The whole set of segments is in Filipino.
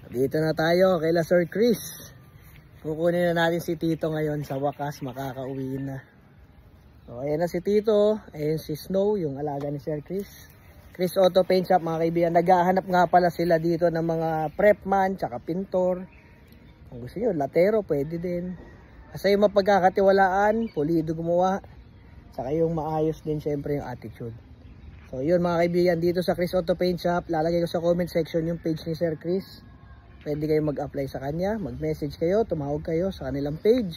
Dito na tayo kay Sir Chris. Kukunin na natin si Tito ngayon. Sa wakas makakauwi na. So ayan na si Tito. Ayan si Snow, yung alaga ni Sir Chris. Chris Auto Paint Shop mga kaibigan. Naghahanap nga pala sila dito ng mga prepman tsaka pintor. Kung gusto nyo, latero pwede din. Kasi yung mapagkakatiwalaan, pulido gumawa. Tsaka yung maayos din syempre yung attitude. So yun mga kaibigan, dito sa Chris Auto Paint Shop, lalagay ko sa comment section yung page ni Sir Chris. Pwede kayo mag-apply sa kanya, mag-message kayo, tumawag kayo sa kanilang page.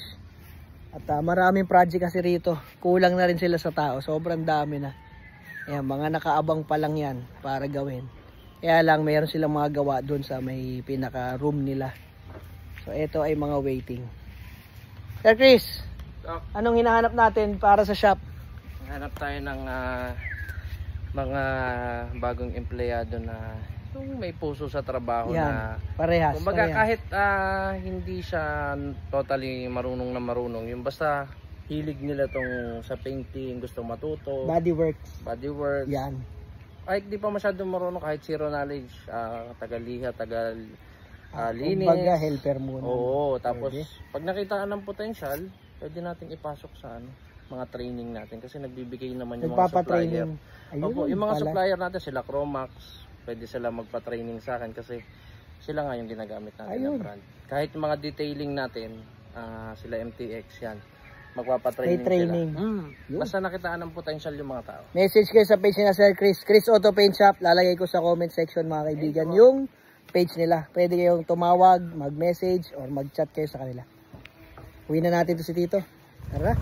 At maraming project kasi rito. Kulang na rin sila sa tao, sobrang dami na. Ayan, mga nakaabang pa lang yan para gawin. Kaya lang mayroon silang mga gawa doon sa may pinaka room nila. So ito ay mga waiting. Sir Chris, anong hinahanap natin para sa shop? Hanap tayo ng mga bagong empleyado na yung may puso sa trabaho. Yan, na parehas. kumbaga parehas. kahit hindi siya totally marunong na marunong, yung basta hilig nila tong sa painting, gusto matuto, Body works. body work. Yan. Kahit di pa masyadong marunong, kahit zero knowledge, tagal-liha, linis. Kumbaga helper muna. Oo, tapos pwede. pag nakitaan ng potential, pwede nating ipasok sa mga training natin kasi nagbibigay naman yung mga supplier. Opo, yung mga supplier natin, sila Cromax, pwede sila magpa-training sa akin kasi sila nga yung ginagamit natin ng brand. Kahit yung mga detailing natin, sila MTX yan, magpapa-training sila. Basta nakitaan ng potential yung mga tao. Message kayo sa page nila Sir Chris, Chris Auto Paint Shop. Lalagay ko sa comment section mga kaibigan yung page nila. Pwede kayong tumawag, mag-message or mag-chat kayo sa kanila. Uwi na natin to si Tito. Tara.